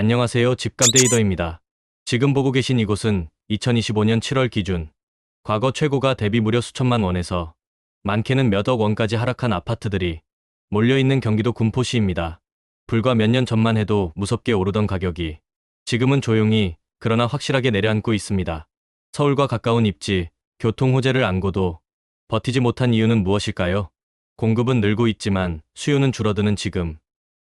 안녕하세요. 집값데이더입니다. 지금 보고 계신 이곳은 2025년 7월 기준 과거 최고가 대비 무려 수천만 원에서 많게는 몇억 원까지 하락한 아파트들이 몰려있는 경기도 군포시입니다. 불과 몇 년 전만 해도 무섭게 오르던 가격이 지금은 조용히 그러나 확실하게 내려앉고 있습니다. 서울과 가까운 입지, 교통 호재를 안고도 버티지 못한 이유는 무엇일까요? 공급은 늘고 있지만 수요는 줄어드는 지금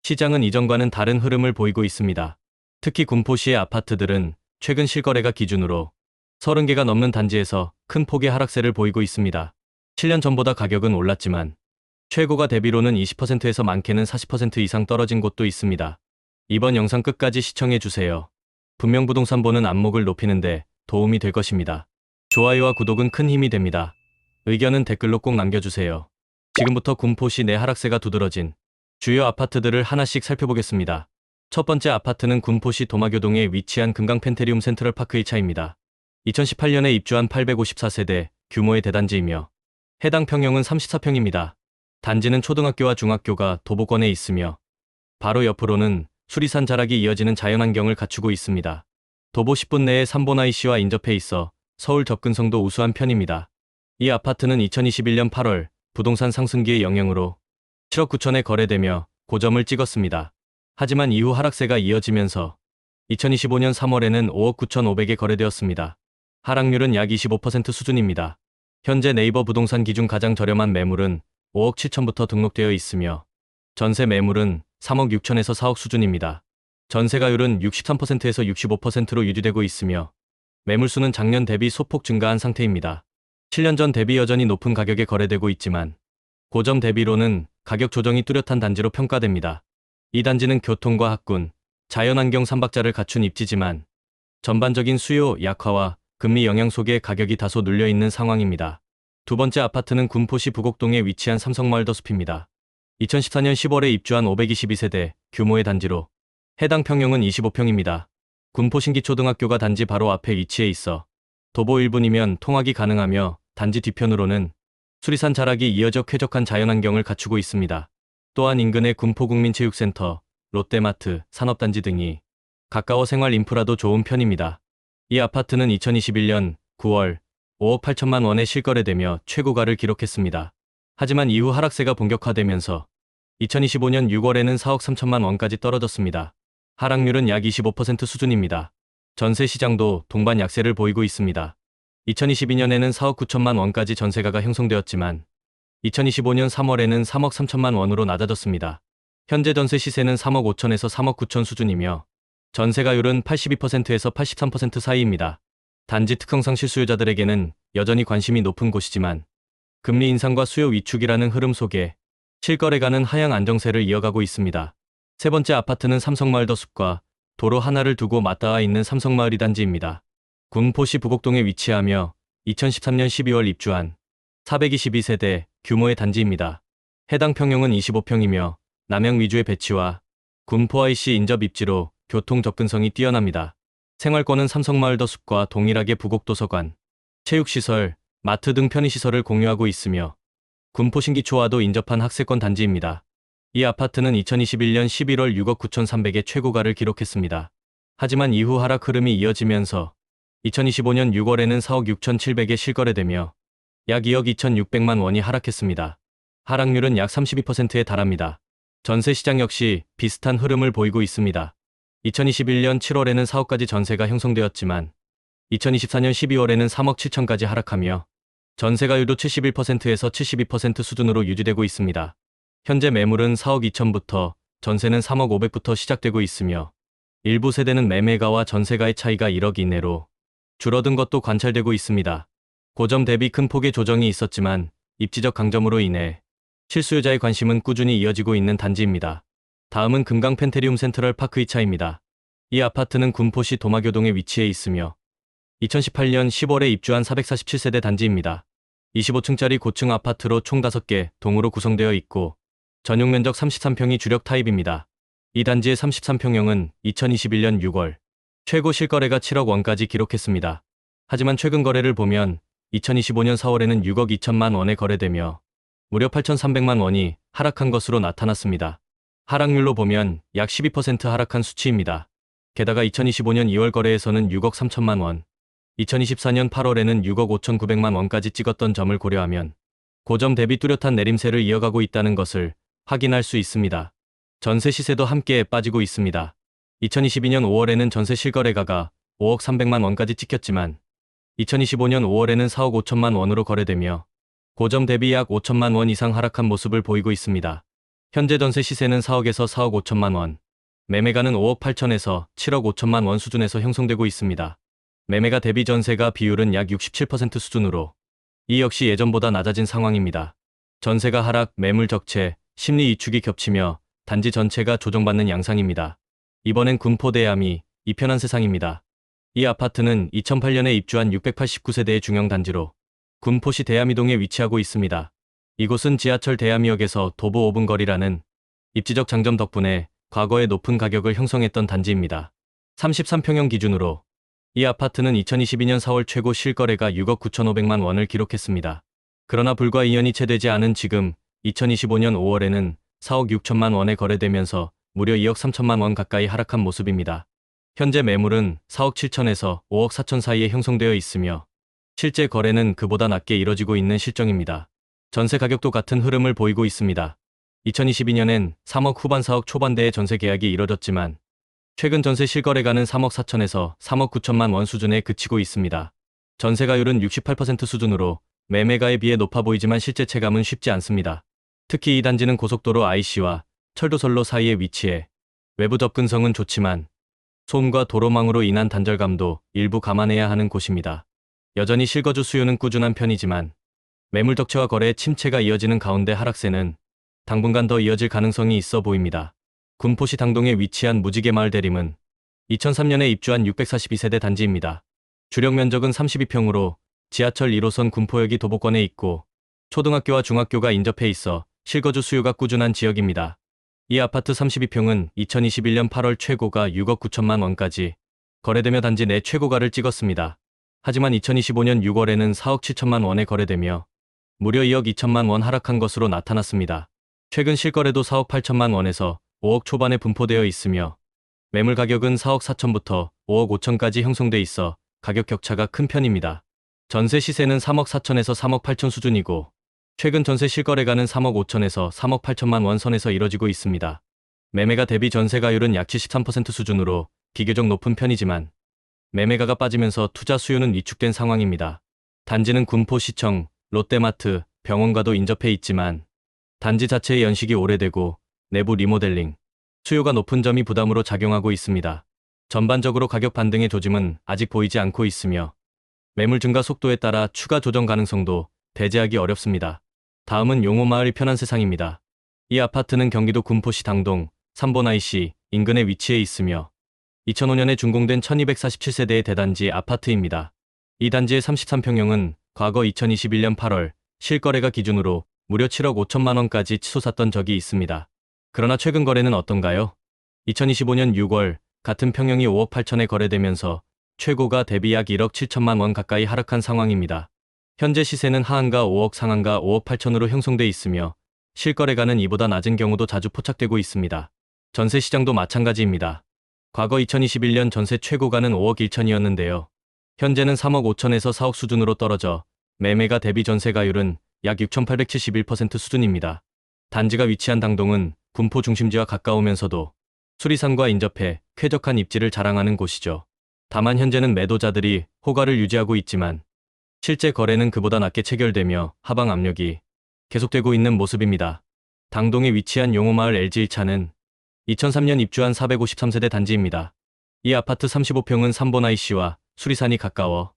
시장은 이전과는 다른 흐름을 보이고 있습니다. 특히 군포시의 아파트들은 최근 실거래가 기준으로 30개가 넘는 단지에서 큰 폭의 하락세를 보이고 있습니다. 7년 전보다 가격은 올랐지만 최고가 대비로는 20%에서 많게는 40% 이상 떨어진 곳도 있습니다. 이번 영상 끝까지 시청해주세요. 분명부동산 보는 안목을 높이는데 도움이 될 것입니다. 좋아요와 구독은 큰 힘이 됩니다. 의견은 댓글로 꼭 남겨주세요. 지금부터 군포시 내 하락세가 두드러진 주요 아파트들을 하나씩 살펴보겠습니다. 첫 번째 아파트는 군포시 도마교동에 위치한 금강 펜테리움 센트럴파크 1차입니다. 2018년에 입주한 854세대 규모의 대단지이며 해당 평형은 34평입니다. 단지는 초등학교와 중학교가 도보권에 있으며 바로 옆으로는 수리산 자락이 이어지는 자연환경을 갖추고 있습니다. 도보 10분 내에 삼보나이시와 인접해 있어 서울 접근성도 우수한 편입니다. 이 아파트는 2021년 8월 부동산 상승기의 영향으로 7억 9천에 거래되며 고점을 찍었습니다. 하지만 이후 하락세가 이어지면서 2025년 3월에는 5억 9천5백에 거래되었습니다. 하락률은 약 25% 수준입니다. 현재 네이버 부동산 기준 가장 저렴한 매물은 5억 7천부터 등록되어 있으며 전세 매물은 3억 6천에서 4억 수준입니다. 전세가율은 63%에서 65%로 유지되고 있으며 매물수는 작년 대비 소폭 증가한 상태입니다. 7년 전 대비 여전히 높은 가격에 거래되고 있지만 고점 대비로는 가격 조정이 뚜렷한 단지로 평가됩니다. 이 단지는 교통과 학군, 자연환경 3박자를 갖춘 입지지만 전반적인 수요 약화와 금리 영향 속에 가격이 다소 눌려있는 상황입니다. 두 번째 아파트는 군포시 부곡동에 위치한 삼성마을 더 숲입니다. 2014년 10월에 입주한 522세대 규모의 단지로 해당 평형은 25평입니다. 군포 신기초등학교가 단지 바로 앞에 위치해 있어 도보 1분이면 통학이 가능하며 단지 뒤편으로는 수리산 자락이 이어져 쾌적한 자연환경을 갖추고 있습니다. 또한 인근의 군포국민체육센터, 롯데마트, 산업단지 등이 가까워 생활 인프라도 좋은 편입니다. 이 아파트는 2021년 9월 5억 8천만 원에 실거래되며 최고가를 기록했습니다. 하지만 이후 하락세가 본격화되면서 2025년 6월에는 4억 3천만 원까지 떨어졌습니다. 하락률은 약 25% 수준입니다. 전세 시장도 동반 약세를 보이고 있습니다. 2022년에는 4억 9천만 원까지 전세가가 형성되었지만 2025년 3월에는 3억 3천만 원으로 낮아졌습니다. 현재 전세 시세는 3억 5천에서 3억 9천 수준이며 전세가율은 82%에서 83% 사이입니다. 단지 특성상 실수요자들에게는 여전히 관심이 높은 곳이지만 금리 인상과 수요 위축이라는 흐름 속에 실거래가는 하향 안정세를 이어가고 있습니다. 세 번째 아파트는 삼성마을 더 숲과 도로 하나를 두고 맞닿아 있는 삼성마을 2단지입니다. 군포시 부곡동에 위치하며 2013년 12월 입주한 422세대 규모의 단지입니다. 해당 평형은 25평이며 남양 위주의 배치와 군포 IC 인접 입지로 교통 접근성이 뛰어납니다. 생활권은 삼성마을 더 숲과 동일하게 부곡도서관, 체육시설, 마트 등 편의시설을 공유하고 있으며 군포 신기초와도 인접한 학세권 단지입니다. 이 아파트는 2021년 11월 6억 9천3백의 최고가를 기록했습니다. 하지만 이후 하락 흐름이 이어지면서 2025년 6월에는 4억 6천7백에 실거래되며 약 2억 2천6백만 원이 하락했습니다. 하락률은 약 32%에 달합니다. 전세 시장 역시 비슷한 흐름을 보이고 있습니다. 2021년 7월에는 4억까지 전세가 형성되었지만 2024년 12월에는 3억 7천까지 하락하며 전세가율도 71%에서 72% 수준으로 유지되고 있습니다. 현재 매물은 4억 2천부터 전세는 3억 5백부터 시작되고 있으며 일부 세대는 매매가와 전세가의 차이가 1억 이내로 줄어든 것도 관찰되고 있습니다. 고점 대비 큰 폭의 조정이 있었지만 입지적 강점으로 인해 실수요자의 관심은 꾸준히 이어지고 있는 단지입니다. 다음은 금강 펜테리움 센트럴파크 2차입니다. 이 아파트는 군포시 도마교동에 위치해 있으며 2018년 10월에 입주한 447세대 단지입니다. 25층짜리 고층 아파트로 총 5개 동으로 구성되어 있고 전용 면적 33평이 주력 타입입니다. 이 단지의 33평형은 2021년 6월 최고 실거래가 7억 원까지 기록했습니다. 하지만 최근 거래를 보면 2025년 4월에는 6억 2천만 원에 거래되며 무려 8,300만 원이 하락한 것으로 나타났습니다. 하락률로 보면 약 12% 하락한 수치입니다. 게다가 2025년 2월 거래에서는 6억 3천만 원, 2024년 8월에는 6억 5,900만 원까지 찍었던 점을 고려하면 고점 대비 뚜렷한 내림세를 이어가고 있다는 것을 확인할 수 있습니다. 전세 시세도 함께 빠지고 있습니다. 2022년 5월에는 전세 실거래가가 5억 300만 원까지 찍혔지만 2025년 5월에는 4억 5천만 원으로 거래되며 고점 대비 약 5천만 원 이상 하락한 모습을 보이고 있습니다. 현재 전세 시세는 4억에서 4억 5천만 원, 매매가는 5억 8천에서 7억 5천만 원 수준에서 형성되고 있습니다. 매매가 대비 전세가 비율은 약 67% 수준으로 이 역시 예전보다 낮아진 상황입니다. 전세가 하락, 매물 적체, 심리 위축이 겹치며 단지 전체가 조정받는 양상입니다. 이번엔 군포대암이 이편한 세상입니다. 이 아파트는 2008년에 입주한 689세대의 중형 단지로 군포시 대암이동에 위치하고 있습니다. 이곳은 지하철 대암이역에서 도보 5분 거리라는 입지적 장점 덕분에 과거에 높은 가격을 형성했던 단지입니다. 33평형 기준으로 이 아파트는 2022년 4월 최고 실거래가 6억 9,500만 원을 기록했습니다. 그러나 불과 2년이 채 되지 않은 지금 2025년 5월에는 4억 6천만 원에 거래되면서 무려 2억 3천만 원 가까이 하락한 모습입니다. 현재 매물은 4억 7천에서 5억 4천 사이에 형성되어 있으며 실제 거래는 그보다 낮게 이뤄지고 있는 실정입니다. 전세 가격도 같은 흐름을 보이고 있습니다. 2022년엔 3억 후반 4억 초반대의 전세 계약이 이뤄졌지만 최근 전세 실거래가는 3억 4천에서 3억 9천만 원 수준에 그치고 있습니다. 전세가율은 68% 수준으로 매매가에 비해 높아 보이지만 실제 체감은 쉽지 않습니다. 특히 이 단지는 고속도로 IC와 철도선로 사이에 위치해 외부 접근성은 좋지만 소음과 도로망으로 인한 단절감도 일부 감안해야 하는 곳입니다. 여전히 실거주 수요는 꾸준한 편이지만 매물 적체와 거래의 침체가 이어지는 가운데 하락세는 당분간 더 이어질 가능성이 있어 보입니다. 군포시 당동에 위치한 무지개마을 대림은 2003년에 입주한 642세대 단지입니다. 주력 면적은 32평으로 지하철 1호선 군포역이 도보권에 있고 초등학교와 중학교가 인접해 있어 실거주 수요가 꾸준한 지역입니다. 이 아파트 32평은 2021년 8월 최고가 6억 9천만 원까지 거래되며 단지 내 최고가를 찍었습니다. 하지만 2025년 6월에는 4억 7천만 원에 거래되며 무려 2억 2천만 원 하락한 것으로 나타났습니다. 최근 실거래도 4억 8천만 원에서 5억 초반에 분포되어 있으며 매물 가격은 4억 4천부터 5억 5천까지 형성돼 있어 가격 격차가 큰 편입니다. 전세 시세는 3억 4천에서 3억 8천 수준이고 최근 전세 실거래가는 3억 5천에서 3억 8천만 원 선에서 이뤄지고 있습니다. 매매가 대비 전세가율은 약 73% 수준으로 비교적 높은 편이지만 매매가가 빠지면서 투자 수요는 위축된 상황입니다. 단지는 군포시청, 롯데마트, 병원과도 인접해 있지만 단지 자체의 연식이 오래되고 내부 리모델링, 수요가 높은 점이 부담으로 작용하고 있습니다. 전반적으로 가격 반등의 조짐은 아직 보이지 않고 있으며 매물 증가 속도에 따라 추가 조정 가능성도 배제하기 어렵습니다. 다음은 용호마을 이편한 세상입니다. 이 아파트는 경기도 군포시 당동, 삼본 IC 인근에 위치해 있으며 2005년에 준공된 1247세대의 대단지 아파트입니다. 이 단지의 33평형은 과거 2021년 8월 실거래가 기준으로 무려 7억 5천만 원까지 치솟았던 적이 있습니다. 그러나 최근 거래는 어떤가요? 2025년 6월 같은 평형이 5억 8천에 거래되면서 최고가 대비 약 1억 7천만 원 가까이 하락한 상황입니다. 현재 시세는 하한가 5억 상한가 5억 8천으로 형성돼 있으며 실거래가는 이보다 낮은 경우도 자주 포착되고 있습니다. 전세 시장도 마찬가지입니다. 과거 2021년 전세 최고가는 5억 1천이었는데요. 현재는 3억 5천에서 4억 수준으로 떨어져 매매가 대비 전세가율은 약 6,871% 수준입니다. 단지가 위치한 당동은 군포 중심지와 가까우면서도 수리산과 인접해 쾌적한 입지를 자랑하는 곳이죠. 다만 현재는 매도자들이 호가를 유지하고 있지만 실제 거래는 그보다 낮게 체결되며 하방 압력이 계속되고 있는 모습입니다. 당동에 위치한 용호마을 LG1차는 2003년 입주한 453세대 단지입니다. 이 아파트 35평은 삼본 IC와 수리산이 가까워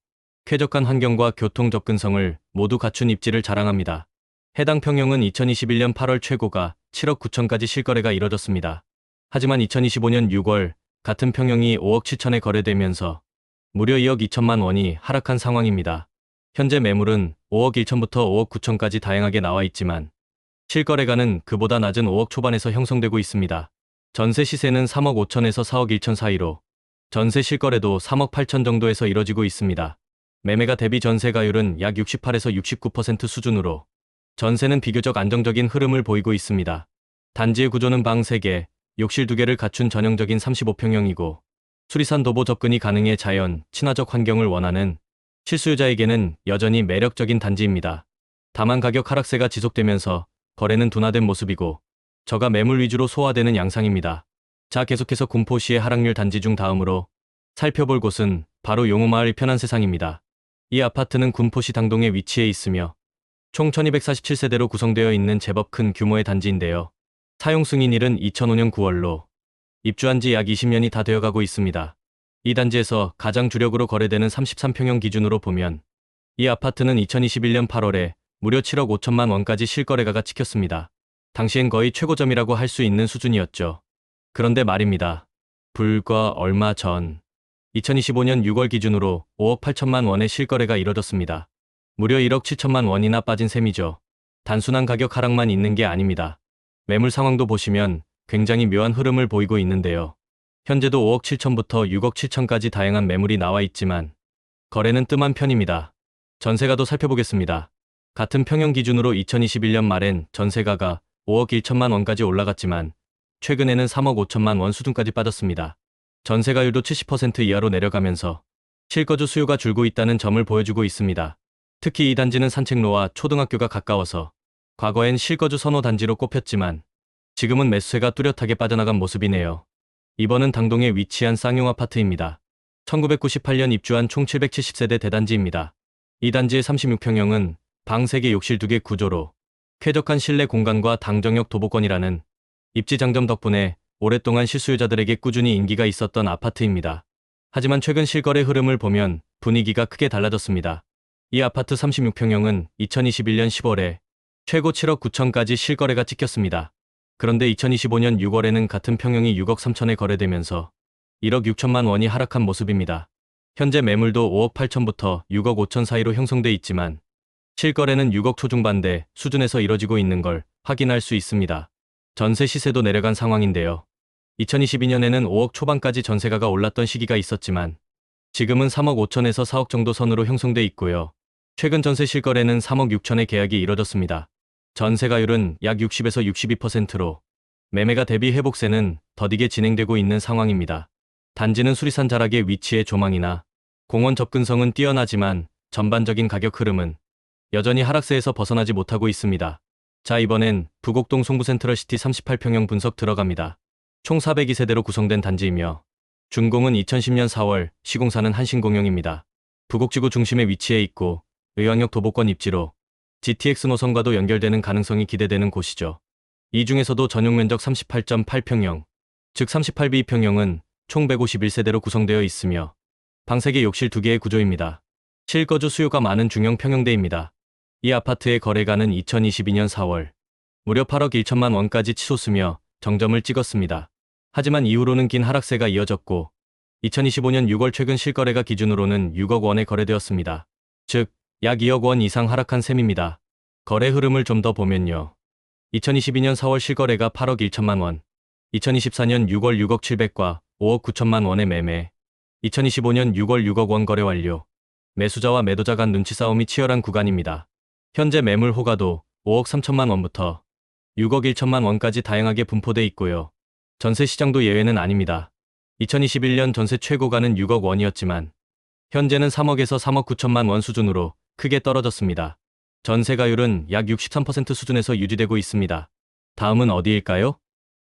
쾌적한 환경과 교통 접근성을 모두 갖춘 입지를 자랑합니다. 해당 평형은 2021년 8월 최고가 7억 9천까지 실거래가 이뤄졌습니다. 하지만 2025년 6월 같은 평형이 5억 7천에 거래되면서 무려 2억 2천만 원이 하락한 상황입니다. 현재 매물은 5억 1천부터 5억 9천까지 다양하게 나와 있지만 실거래가는 그보다 낮은 5억 초반에서 형성되고 있습니다. 전세 시세는 3억 5천에서 4억 1천 사이로 전세 실거래도 3억 8천 정도에서 이뤄지고 있습니다. 매매가 대비 전세가율은 약 68에서 69% 수준으로 전세는 비교적 안정적인 흐름을 보이고 있습니다. 단지의 구조는 방 3개, 욕실 2개를 갖춘 전형적인 35평형이고 수리산 도보 접근이 가능해 자연, 친화적 환경을 원하는 실수요자에게는 여전히 매력적인 단지입니다. 다만 가격 하락세가 지속되면서 거래는 둔화된 모습이고 저가 매물 위주로 소화되는 양상입니다. 자, 계속해서 군포시의 하락률 단지 중 다음으로 살펴볼 곳은 바로 용호마을 편안세상입니다. 이 아파트는 군포시 당동에 위치해 있으며 총 1247세대로 구성되어 있는 제법 큰 규모의 단지인데요. 사용 승인일은 2005년 9월로 입주한 지 약 20년이 다 되어가고 있습니다. 이 단지에서 가장 주력으로 거래되는 33평형 기준으로 보면 이 아파트는 2021년 8월에 무려 7억 5천만 원까지 실거래가가 찍혔습니다. 당시엔 거의 최고점이라고 할 수 있는 수준이었죠. 그런데 말입니다. 불과 얼마 전 2025년 6월 기준으로 5억 8천만 원의 실거래가 이뤄졌습니다. 무려 1억 7천만 원이나 빠진 셈이죠. 단순한 가격 하락만 있는 게 아닙니다. 매물 상황도 보시면 굉장히 묘한 흐름을 보이고 있는데요. 현재도 5억 7천부터 6억 7천까지 다양한 매물이 나와 있지만 거래는 뜸한 편입니다. 전세가도 살펴보겠습니다. 같은 평형 기준으로 2021년 말엔 전세가가 5억 1천만 원까지 올라갔지만 최근에는 3억 5천만 원 수준까지 빠졌습니다. 전세가율도 70% 이하로 내려가면서 실거주 수요가 줄고 있다는 점을 보여주고 있습니다. 특히 이 단지는 산책로와 초등학교가 가까워서 과거엔 실거주 선호 단지로 꼽혔지만 지금은 매수세가 뚜렷하게 빠져나간 모습이네요. 이번은 당동에 위치한 쌍용 아파트입니다. 1998년 입주한 총 770세대 대단지입니다. 이 단지의 36평형은 방 3개 욕실 2개 구조로 쾌적한 실내 공간과 당정역 도보권이라는 입지 장점 덕분에 오랫동안 실수요자들에게 꾸준히 인기가 있었던 아파트입니다. 하지만 최근 실거래 흐름을 보면 분위기가 크게 달라졌습니다. 이 아파트 36평형은 2021년 10월에 최고 7억 9천까지 실거래가 찍혔습니다. 그런데 2025년 6월에는 같은 평형이 6억 3천에 거래되면서 1억 6천만 원이 하락한 모습입니다. 현재 매물도 5억 8천부터 6억 5천 사이로 형성돼 있지만 실거래는 6억 초중반대 수준에서 이뤄지고 있는 걸 확인할 수 있습니다. 전세 시세도 내려간 상황인데요. 2022년에는 5억 초반까지 전세가가 올랐던 시기가 있었지만 지금은 3억 5천에서 4억 정도 선으로 형성돼 있고요. 최근 전세 실거래는 3억 6천의 계약이 이뤄졌습니다. 전세가율은 약 60에서 62%로 매매가 대비 회복세는 더디게 진행되고 있는 상황입니다. 단지는 수리산 자락에 위치해 조망이나 공원 접근성은 뛰어나지만 전반적인 가격 흐름은 여전히 하락세에서 벗어나지 못하고 있습니다. 자, 이번엔 부곡동 송부센트럴시티 38평형 분석 들어갑니다. 총 402세대로 구성된 단지이며 준공은 2010년 4월, 시공사는 한신공용입니다. 부곡지구 중심에 위치해 있고 의왕역 도보권 입지로 GTX 노선과도 연결되는 가능성이 기대되는 곳이죠. 이 중에서도 전용 면적 38.8평형, 즉 38B 평형은 총 151세대로 구성되어 있으며 방 3개 욕실 2개의 구조입니다. 실거주 수요가 많은 중형 평형대입니다. 이 아파트의 거래가는 2022년 4월 무려 8억 1천만 원까지 치솟으며 정점을 찍었습니다. 하지만 이후로는 긴 하락세가 이어졌고 2025년 6월 최근 실거래가 기준으로는 6억 원에 거래되었습니다. 즉, 약 2억 원 이상 하락한 셈입니다. 거래 흐름을 좀 더 보면요. 2022년 4월 실거래가 8억 1천만 원, 2024년 6월 6억 7백과 5억 9천만 원의 매매, 2025년 6월 6억 원 거래 완료. 매수자와 매도자 간 눈치 싸움이 치열한 구간입니다. 현재 매물 호가도 5억 3천만 원부터 6억 1천만 원까지 다양하게 분포돼 있고요. 전세 시장도 예외는 아닙니다. 2021년 전세 최고가는 6억 원이었지만 현재는 3억에서 3억 9천만 원 수준으로 크게 떨어졌습니다. 전세가율은 약 63% 수준에서 유지되고 있습니다. 다음은 어디일까요?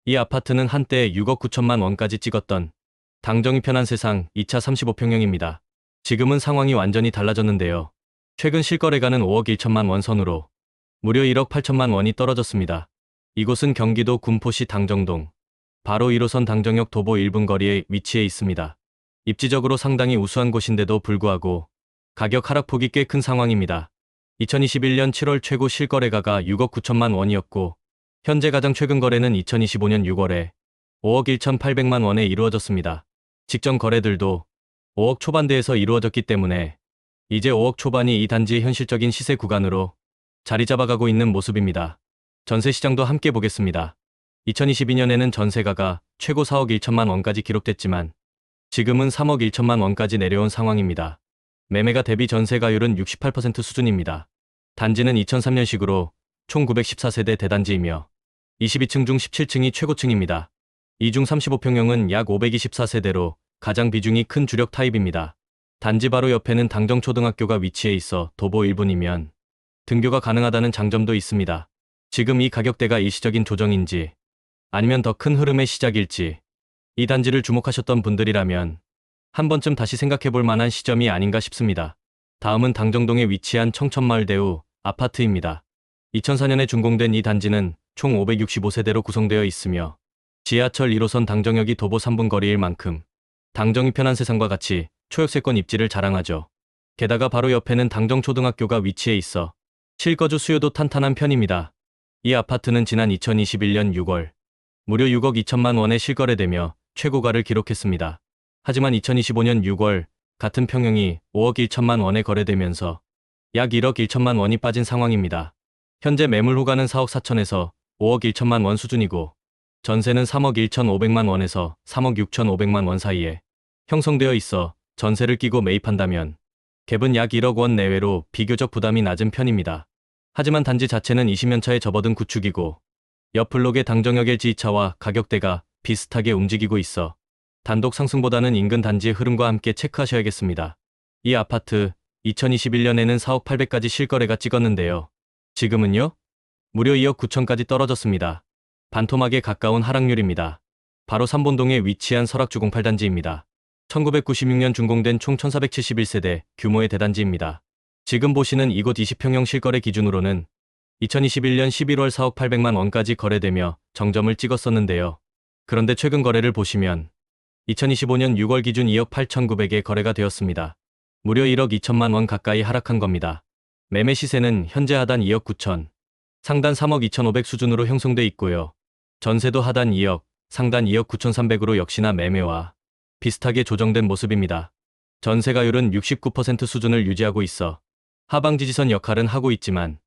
이 아파트는 한때 6억 9천만 원까지 찍었던 당정이 편안세상 2차 35평형입니다. 지금은 상황이 완전히 달라졌는데요. 최근 실거래가는 5억 1천만 원 선으로 무려 1억 8천만 원이 떨어졌습니다. 이곳은 경기도 군포시 당정동, 바로 1호선 당정역 도보 1분 거리에 위치해 있습니다. 입지적으로 상당히 우수한 곳인데도 불구하고 가격 하락폭이 꽤 큰 상황입니다. 2021년 7월 최고 실거래가가 6억 9천만 원이었고 현재 가장 최근 거래는 2025년 6월에 5억 1,800만 원에 이루어졌습니다. 직전 거래들도 5억 초반대에서 이루어졌기 때문에 이제 5억 초반이 이 단지의 현실적인 시세 구간으로 자리 잡아가고 있는 모습입니다. 전세 시장도 함께 보겠습니다. 2022년에는 전세가가 최고 4억 1천만 원까지 기록됐지만 지금은 3억 1천만 원까지 내려온 상황입니다. 매매가 대비 전세가율은 68% 수준입니다. 단지는 2003년식으로 총 914세대 대단지이며 22층 중 17층이 최고층입니다. 이 중 35평형은 약 524세대로 가장 비중이 큰 주력 타입입니다. 단지 바로 옆에는 당정초등학교가 위치해 있어 도보 1분이면 등교가 가능하다는 장점도 있습니다. 지금 이 가격대가 일시적인 조정인지 아니면 더 큰 흐름의 시작일지 이 단지를 주목하셨던 분들이라면 한 번쯤 다시 생각해 볼 만한 시점이 아닌가 싶습니다. 다음은 당정동에 위치한 청천마을대우 아파트입니다. 2004년에 준공된 이 단지는 총 565세대로 구성되어 있으며 지하철 1호선 당정역이 도보 3분 거리일 만큼 당정이 편한 세상과 같이 초역세권 입지를 자랑하죠. 게다가 바로 옆에는 당정초등학교가 위치해 있어 실거주 수요도 탄탄한 편입니다. 이 아파트는 지난 2021년 6월 무려 6억 2천만 원에 실거래되며 최고가를 기록했습니다. 하지만 2025년 6월 같은 평형이 5억 1천만 원에 거래되면서 약 1억 1천만 원이 빠진 상황입니다. 현재 매물 호가는 4억 4천에서 5억 1천만 원 수준이고 전세는 3억 1천5백만 원에서 3억 6천5백만 원 사이에 형성되어 있어 전세를 끼고 매입한다면 갭은 약 1억 원 내외로 비교적 부담이 낮은 편입니다. 하지만 단지 자체는 20년 차에 접어든 구축이고 옆 블록의 당정역 LG차와 가격대가 비슷하게 움직이고 있어 단독 상승보다는 인근 단지의 흐름과 함께 체크하셔야겠습니다. 이 아파트 2021년에는 4억 8백까지 실거래가 찍었는데요. 지금은요? 무려 2억 9천까지 떨어졌습니다. 반토막에 가까운 하락률입니다. 바로 삼본동에 위치한 설악주공 8단지입니다. 1996년 준공된 총 1471세대 규모의 대단지입니다. 지금 보시는 이곳 20평형 실거래 기준으로는 2021년 11월 4억 8백만 원까지 거래되며 정점을 찍었었는데요. 그런데 최근 거래를 보시면 2025년 6월 기준 2억 8천9백에 거래가 되었습니다. 무려 1억 2천만 원 가까이 하락한 겁니다. 매매 시세는 현재 하단 2억 9천, 상단 3억 2천5백 수준으로 형성돼 있고요. 전세도 하단 2억, 상단 2억 9천3백으로 역시나 매매와 비슷하게 조정된 모습입니다. 전세가율은 69% 수준을 유지하고 있어 하방 지지선 역할은 하고 있지만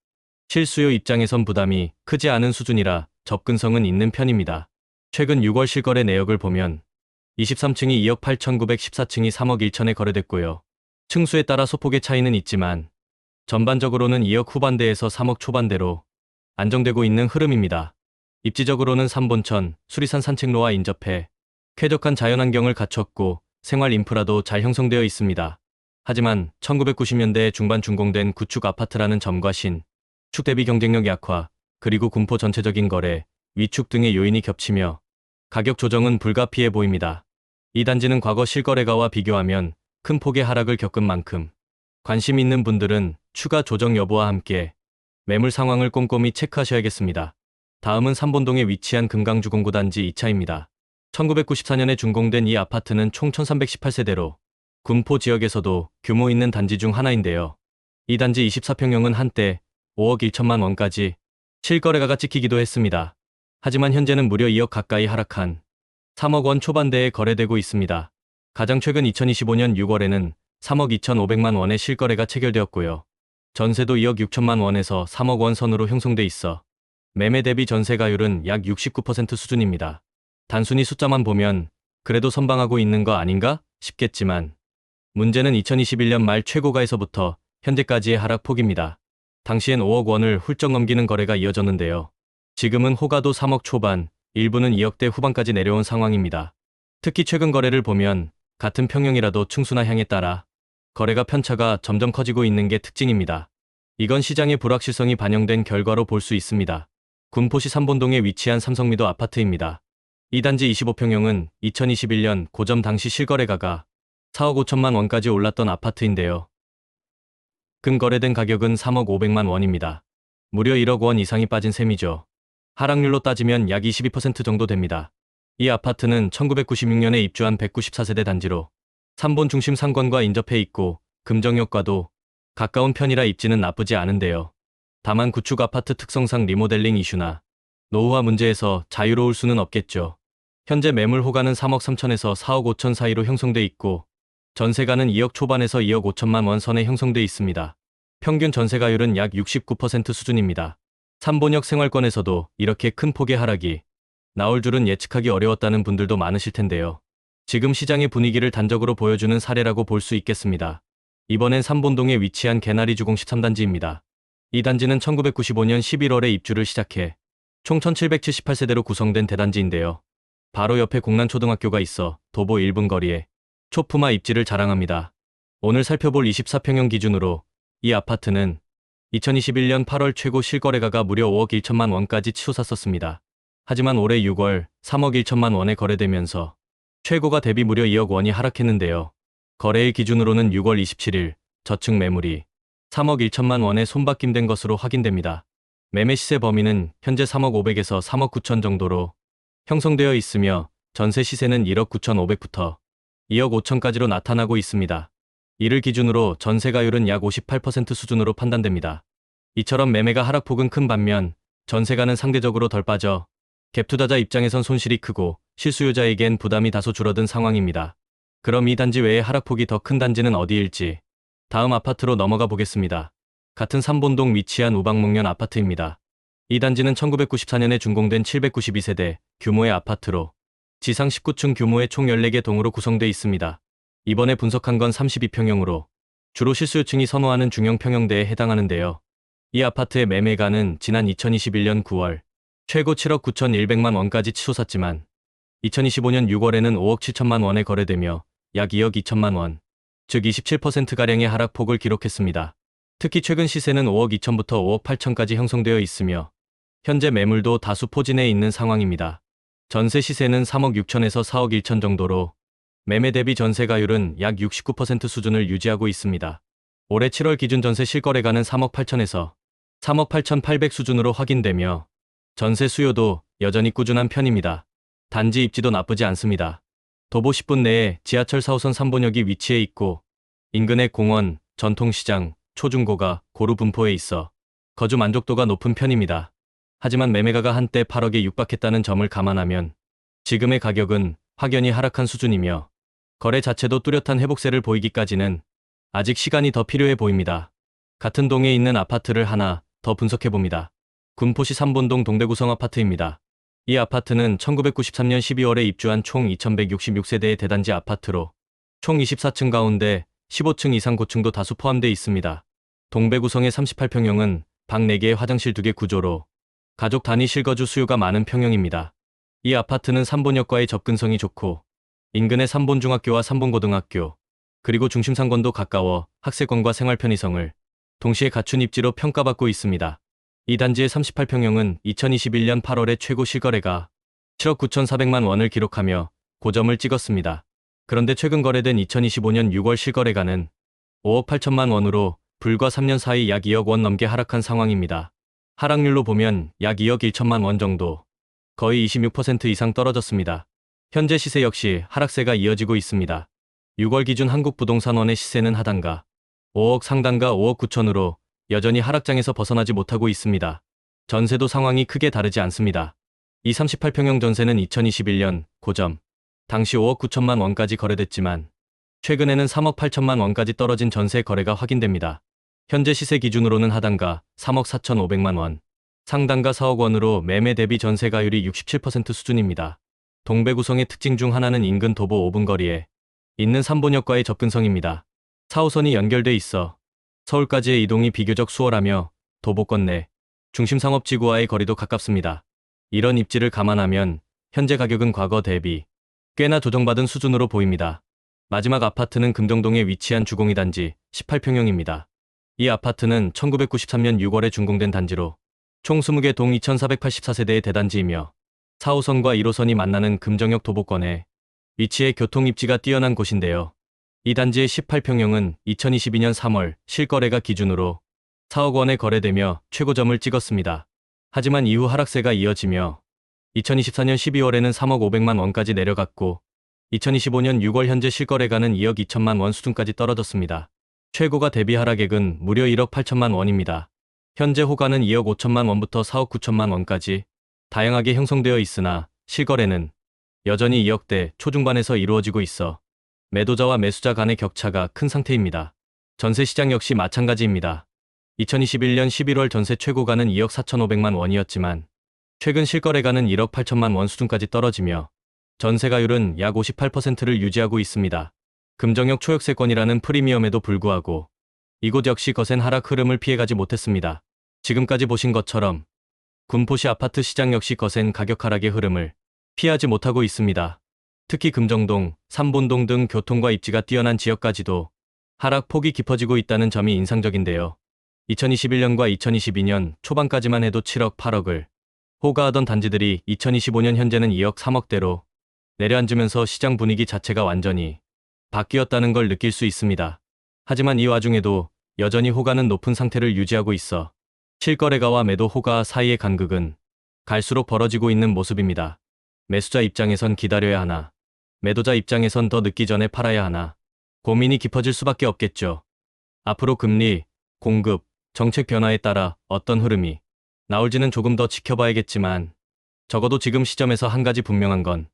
실수요 입장에선 부담이 크지 않은 수준이라 접근성은 있는 편입니다. 최근 6월 실거래 내역을 보면 23층이 2억 8천9백, 14층이 3억 1천에 거래됐고요. 층수에 따라 소폭의 차이는 있지만 전반적으로는 2억 후반대에서 3억 초반대로 안정되고 있는 흐름입니다. 입지적으로는 삼본천, 수리산 산책로와 인접해 쾌적한 자연환경을 갖췄고 생활 인프라도 잘 형성되어 있습니다. 하지만 1990년대 중반 준공된 구축 아파트라는 점과 신축 대비 경쟁력 약화, 그리고 군포 전체적인 거래, 위축 등의 요인이 겹치며 가격 조정은 불가피해 보입니다. 이 단지는 과거 실거래가와 비교하면 큰 폭의 하락을 겪은 만큼 관심 있는 분들은 추가 조정 여부와 함께 매물 상황을 꼼꼼히 체크하셔야겠습니다. 다음은 삼본동에 위치한 금강주공구 단지 2차입니다. 1994년에 준공된 이 아파트는 총 1318세대로 군포 지역에서도 규모 있는 단지 중 하나인데요. 이 단지 24평형은 한때 5억 1천만 원까지 실거래가가 찍히기도 했습니다. 하지만 현재는 무려 2억 가까이 하락한 3억 원 초반대에 거래되고 있습니다. 가장 최근 2025년 6월에는 3억 2천5백만 원의 실거래가 체결되었고요. 전세도 2억 6천만 원에서 3억 원 선으로 형성돼 있어 매매 대비 전세가율은 약 69% 수준입니다. 단순히 숫자만 보면 그래도 선방하고 있는 거 아닌가 싶겠지만 문제는 2021년 말 최고가에서부터 현재까지의 하락폭입니다. 당시엔 5억 원을 훌쩍 넘기는 거래가 이어졌는데요. 지금은 호가도 3억 초반, 일부는 2억대 후반까지 내려온 상황입니다. 특히 최근 거래를 보면 같은 평형이라도 층수나 향에 따라 거래가 편차가 점점 커지고 있는 게 특징입니다. 이건 시장의 불확실성이 반영된 결과로 볼 수 있습니다. 군포시 삼본동에 위치한 삼성미도 아파트입니다. 이 단지 25평형은 2021년 고점 당시 실거래가가 4억 5천만 원까지 올랐던 아파트인데요. 근거래된 가격은 3억 5백만 원입니다. 무려 1억 원 이상이 빠진 셈이죠. 하락률로 따지면 약 22% 정도 됩니다. 이 아파트는 1996년에 입주한 194세대 단지로 삼본 중심 상권과 인접해 있고 금정역과도 가까운 편이라 입지는 나쁘지 않은데요. 다만 구축 아파트 특성상 리모델링 이슈나 노후화 문제에서 자유로울 수는 없겠죠. 현재 매물 호가는 3억 3천에서 4억 5천 사이로 형성돼 있고 전세가는 2억 초반에서 2억 5천만 원 선에 형성돼 있습니다. 평균 전세가율은 약 69% 수준입니다. 삼본역 생활권에서도 이렇게 큰 폭의 하락이 나올 줄은 예측하기 어려웠다는 분들도 많으실 텐데요. 지금 시장의 분위기를 단적으로 보여주는 사례라고 볼 수 있겠습니다. 이번엔 삼본동에 위치한 개나리 주공 13단지입니다. 이 단지는 1995년 11월에 입주를 시작해 총 1778세대로 구성된 대단지인데요. 바로 옆에 공란초등학교가 있어 도보 1분 거리에 초품화 입지를 자랑합니다. 오늘 살펴볼 24평형 기준으로 이 아파트는 2021년 8월 최고 실거래가가 무려 5억 1천만 원까지 치솟았었습니다. 하지만 올해 6월 3억 1천만 원에 거래되면서 최고가 대비 무려 2억 원이 하락했는데요. 거래일 기준으로는 6월 27일 저층 매물이 3억 1천만 원에 손바뀜된 것으로 확인됩니다. 매매 시세 범위는 현재 3억 500에서 3억 9천 정도로 형성되어 있으며 전세 시세는 1억 9천 5백부터 2억 5천까지로 나타나고 있습니다. 이를 기준으로 전세가율은 약 58% 수준으로 판단됩니다. 이처럼 매매가 하락폭은 큰 반면 전세가는 상대적으로 덜 빠져 갭 투자자 입장에선 손실이 크고 실수요자에겐 부담이 다소 줄어든 상황입니다. 그럼 이 단지 외에 하락폭이 더 큰 단지는 어디일지 다음 아파트로 넘어가 보겠습니다. 같은 삼본동 위치한 우방목련 아파트입니다. 이 단지는 1994년에 준공된 792세대 규모의 아파트로 지상 19층 규모의 총 14개 동으로 구성되어 있습니다. 이번에 분석한 건 32평형으로 주로 실수요층이 선호하는 중형 평형대에 해당하는데요. 이 아파트의 매매가는 지난 2021년 9월 최고 7억 9천 1백만 원까지 치솟았지만 2025년 6월에는 5억 7천만 원에 거래되며 약 2억 2천만 원, 즉 27%가량의 하락폭을 기록했습니다. 특히 최근 시세는 5억 2천부터 5억 8천까지 형성되어 있으며 현재 매물도 다수 포진해 있는 상황입니다. 전세 시세는 3억 6천에서 4억 1천 정도로 매매 대비 전세가율은 약 69% 수준을 유지하고 있습니다. 올해 7월 기준 전세 실거래가는 3억 8천에서 3억 8천 8백 수준으로 확인되며 전세 수요도 여전히 꾸준한 편입니다. 단지 입지도 나쁘지 않습니다. 도보 10분 내에 지하철 4호선 3본역이 위치해 있고 인근의 공원, 전통시장, 초중고가 고루 분포해 있어 거주 만족도가 높은 편입니다. 하지만 매매가가 한때 8억에 육박했다는 점을 감안하면 지금의 가격은 확연히 하락한 수준이며 거래 자체도 뚜렷한 회복세를 보이기까지는 아직 시간이 더 필요해 보입니다. 같은 동에 있는 아파트를 하나 더 분석해봅니다. 군포시 삼본동 동대구성 아파트입니다. 이 아파트는 1993년 12월에 입주한 총 2166세대의 대단지 아파트로 총 24층 가운데 15층 이상 고층도 다수 포함되어 있습니다. 동배구성의 38평형은 방 4개에 화장실 2개 구조로 가족 단위 실거주 수요가 많은 평형입니다. 이 아파트는 삼본역과의 접근성이 좋고 인근의 삼본중학교와 삼본고등학교 그리고 중심상권도 가까워 학세권과 생활 편의성을 동시에 갖춘 입지로 평가받고 있습니다. 이 단지의 38평형은 2021년 8월에 최고 실거래가 7억 9천 4백만 원을 기록하며 고점을 찍었습니다. 그런데 최근 거래된 2025년 6월 실거래가는 5억 8천만 원으로 불과 3년 사이 약 2억 원 넘게 하락한 상황입니다. 하락률로 보면 약 2억 1천만 원 정도, 거의 26% 이상 떨어졌습니다. 현재 시세 역시 하락세가 이어지고 있습니다. 6월 기준 한국부동산원의 시세는 하단가 5억 상단가 5억 9천으로 여전히 하락장에서 벗어나지 못하고 있습니다. 전세도 상황이 크게 다르지 않습니다. 이 38평형 전세는 2021년 고점 당시 5억 9천만 원까지 거래됐지만 최근에는 3억 8천만 원까지 떨어진 전세 거래가 확인됩니다. 현재 시세 기준으로는 하단가 3억 4천 5백만 원, 상단가 4억 원으로 매매 대비 전세가율이 67% 수준입니다. 동배구성의 특징 중 하나는 인근 도보 5분 거리에 있는 삼본역과의 접근성입니다. 4호선이 연결돼 있어 서울까지의 이동이 비교적 수월하며 도보권 내 중심 상업지구와의 거리도 가깝습니다. 이런 입지를 감안하면 현재 가격은 과거 대비 꽤나 조정받은 수준으로 보입니다. 마지막 아파트는 금정동에 위치한 주공이 단지 18평형입니다. 이 아파트는 1993년 6월에 준공된 단지로 총 20개 동 2484세대의 대단지이며 4호선과 1호선이 만나는 금정역 도보권에 위치해 교통 입지가 뛰어난 곳인데요. 이 단지의 18평형은 2022년 3월 실거래가 기준으로 4억 원에 거래되며 최고점을 찍었습니다. 하지만 이후 하락세가 이어지며 2024년 12월에는 3억 5백만 원까지 내려갔고 2025년 6월 현재 실거래가는 2억 2천만 원 수준까지 떨어졌습니다. 최고가 대비 하락액은 무려 1억 8천만 원입니다. 현재 호가는 2억 5천만 원부터 4억 9천만 원까지 다양하게 형성되어 있으나 실거래는 여전히 2억대 초중반에서 이루어지고 있어 매도자와 매수자 간의 격차가 큰 상태입니다. 전세 시장 역시 마찬가지입니다. 2021년 11월 전세 최고가는 2억 4천 5백만 원이었지만 최근 실거래가는 1억 8천만 원 수준까지 떨어지며 전세가율은 약 58%를 유지하고 있습니다. 금정역 초역세권이라는 프리미엄에도 불구하고 이곳 역시 거센 하락 흐름을 피해가지 못했습니다. 지금까지 보신 것처럼 군포시 아파트 시장 역시 거센 가격 하락의 흐름을 피하지 못하고 있습니다. 특히 금정동, 삼본동 등 교통과 입지가 뛰어난 지역까지도 하락폭이 깊어지고 있다는 점이 인상적인데요. 2021년과 2022년 초반까지만 해도 7억, 8억을 호가하던 단지들이 2025년 현재는 2억, 3억대로 내려앉으면서 시장 분위기 자체가 완전히 바뀌었다는 걸 느낄 수 있습니다. 하지만 이 와중에도 여전히 호가는 높은 상태를 유지하고 있어 실거래가와 매도 호가 사이의 간극은 갈수록 벌어지고 있는 모습입니다. 매수자 입장에선 기다려야 하나, 매도자 입장에선 더 늦기 전에 팔아야 하나, 고민이 깊어질 수밖에 없겠죠. 앞으로 금리, 공급, 정책 변화에 따라 어떤 흐름이 나올지는 조금 더 지켜봐야겠지만, 적어도 지금 시점에서 한 가지 분명한 건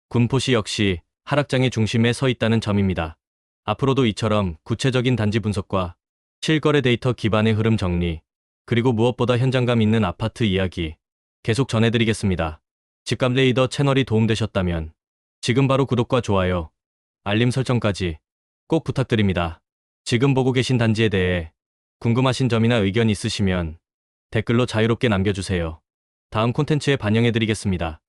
군포시 역시 하락장의 중심에 서 있다는 점입니다. 앞으로도 이처럼 구체적인 단지 분석과 실거래 데이터 기반의 흐름 정리, 그리고 무엇보다 현장감 있는 아파트 이야기 계속 전해드리겠습니다. 집값 레이더 채널이 도움되셨다면 지금 바로 구독과 좋아요, 알림 설정까지 꼭 부탁드립니다. 지금 보고 계신 단지에 대해 궁금하신 점이나 의견 있으시면 댓글로 자유롭게 남겨주세요. 다음 콘텐츠에 반영해드리겠습니다.